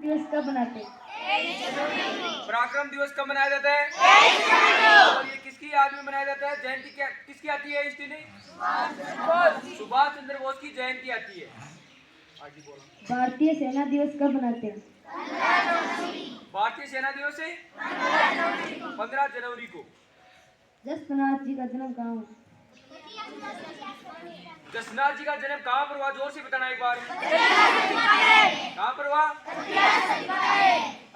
दिवस कब मनाते हैं? पराक्रम दिवस कब मनाया जाता है? और ये किसकी याद में मनाया जाता है? जयंती क्या किसकी आती है इस दिन? सुभाष चंद्र बोस की जयंती आती है। आगे बोलो। भारतीय सेना दिवस कब मनाते हैं? भारतीय सेना दिवस है 15 जनवरी को। जसनाथ जी का जन्म कहाँ हुआ? जसनाथ जी का जन्म कहाँ पर हुआ? जोर से बताना एक बार। कहाँ पर हुआ?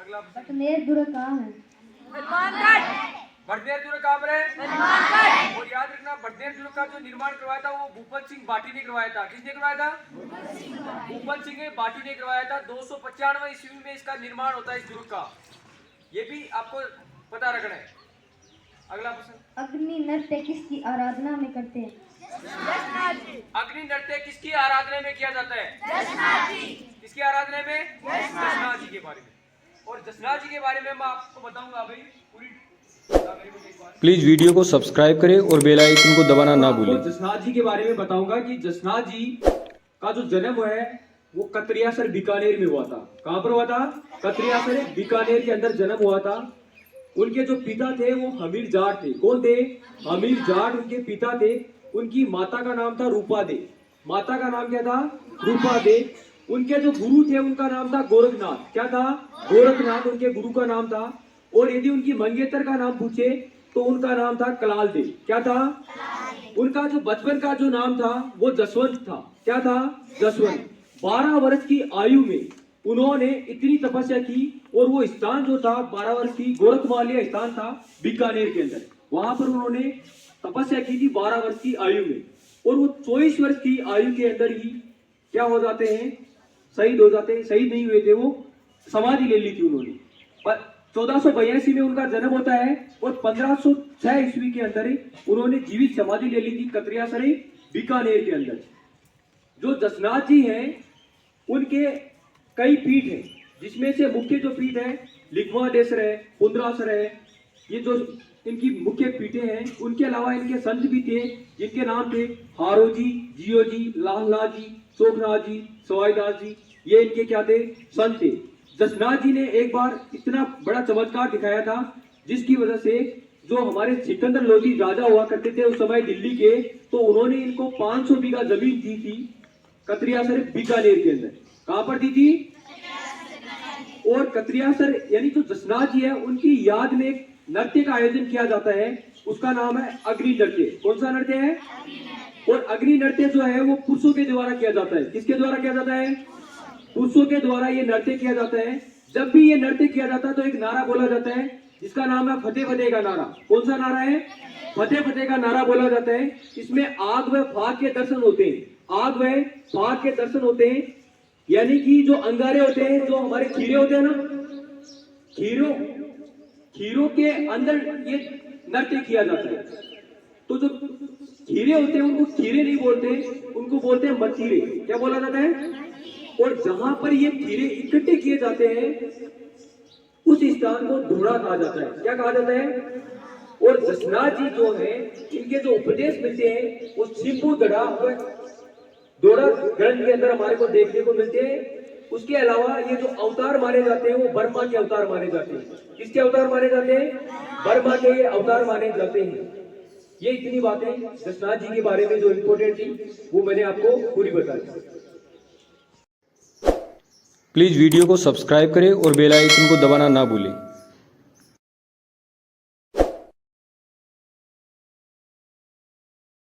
अगला। बटनेर दुर्ग कहाँ है? बटनेर दुर्ग कहाँ पर है? और याद रखना, बटनेर दुर्ग का जो निर्माण करवाया था वो भूपत सिंह भाटी ने करवाया था। किसने करवाया था? भूपत सिंह भाटी ने करवाया था। 295 ईस्वी में इसका निर्माण होता है इस दुर्ग का। ये भी आपको पता रखना है। अगला प्रश्न। अग्नि नृत्य किसकी आराधना में करते हैं? अग्नि नृत्य किसकी आराधना में किया जाता है? किसकी आराधना में? जसनाथ जी के बारे में। और जसनाथ जी के बारे में मैं आपको बताऊंगा भाई पूरी। प्लीज वीडियो को सब्सक्राइब करें और बेल आइकन को दबाना ना भूलें। जसनाथ जी के बारे में बताऊंगा कि जसनाथ जी का जो जन्म है वो कतरियासर बीकानेर में हुआ था। कहां पर हुआ था? कतरियासर बीकानेर के अंदर जन्म हुआ था। उनके जो पिता थे वो हमीर जाट थे। कौन थे? हमीर जाट उनके पिता थे। उनकी माता का नाम था रूपा दे। माता का नाम क्या था? रूपा दे। उनके जो गुरु थे उनका नाम था गोरखनाथ। क्या था? गोरखनाथ उनके गुरु का नाम था। और यदि उनकी मंगेतर का नाम पूछे तो उनका नाम था कलाल दे। क्या था? उनका जो बचपन का जो नाम था वो जसवंत था। क्या था? जसवंत। 12 वर्ष की आयु में उन्होंने इतनी तपस्या की और वो स्थान जो था 12 वर्ष की गोरखमालिया स्थान था बीकानेर के अंदर। वहां पर उन्होंने तपस्या की थी 12 वर्ष की आयु में। और वो 24 वर्ष की आयु के अंदर ही क्या हो जाते हैं? शहीद हो जाते हैं। शहीद नहीं हुए थे, वो समाधि ले ली थी उन्होंने। पर 1482 में उनका जन्म होता है और 1506 ईस्वी के अंदर उन्होंने जीवित समाधि ले ली थी कतरियासर बीकानेर के अंदर। जो जसनाथ जी हैं उनके कई पीठ हैं, जिसमें से मुख्य जो पीठ है लिंगवादेश्वर है, पुंडरासर है। ये जो इनकी मुख्य पीठे हैं। उनके अलावा इनके संत भी थे जिनके नाम थे हारो जी, जियो जी, लालनाथ जी, शोभनाथ जी, सवाईदास जी। ये इनके क्या थे? संत थे। जसनाथ जी ने एक बार इतना बड़ा चमत्कार दिखाया था जिसकी वजह से जो हमारे सिकंदर लोधी राजा हुआ करते थे उस समय दिल्ली के, तो उन्होंने इनको 500 बीघा जमीन दी थी कतरियासर बीकानेर के अंदर। कहां पर दी थी? और कतरियासर यानी जो जसनाथ जी है उनकी याद में एक नृत्य का आयोजन किया जाता है। उसका नाम है अग्नि नृत्य। कौन सा नृत्य है? और अग्नि नृत्य जो है वो पुरुषों के द्वारा किया जाता है। किसके द्वारा किया जाता है? पुरुषों के द्वारा ये नृत्य किया जाता है। जब भी ये नृत्य किया जाता है तो एक नारा बोला जाता है जिसका नाम है फतेह फतेह का नारा। कौन सा नारा है? फतेह फतेह का नारा बोला जाता है। इसमें आग व फाग के दर्शन होते हैं। आग व फाग के दर्शन होते हैं, यानी कि जो अंगारे होते हैं, जो हमारे खीरे होते हैं ना, खीरों के अंदर ये नृत्य किया जाता है। तो जो खीरे होते हैं उनको खीरे नहीं बोलते, उनको बोलते हैं मतीरे। क्या बोला जाता है? और जहां पर ये खीरे इकट्ठे किए जाते हैं उस स्थान को धूड़ा कहा जाता है। क्या कहा जाता है? और जसनाथ जी जो है इनके जो उपदेश मिलते हैं वो सिंपू दड़ा दोड़ा ग्रंथ के अंदर हमारे को देखने को मिलते हैं। उसके अलावा ये जो अवतार माने जाते हैं वो बर्मा के अवतार माने जाते हैं। किसके अवतार माने जाते हैं? बर्मा के अवतार माने जाते हैं। ये इतनी बातें जसनाथ जी के बारे में जो इम्पोर्टेंट थी वो मैंने आपको पूरी बताई। प्लीज वीडियो को सब्सक्राइब करें और बेल आइकन को दबाना ना भूलें।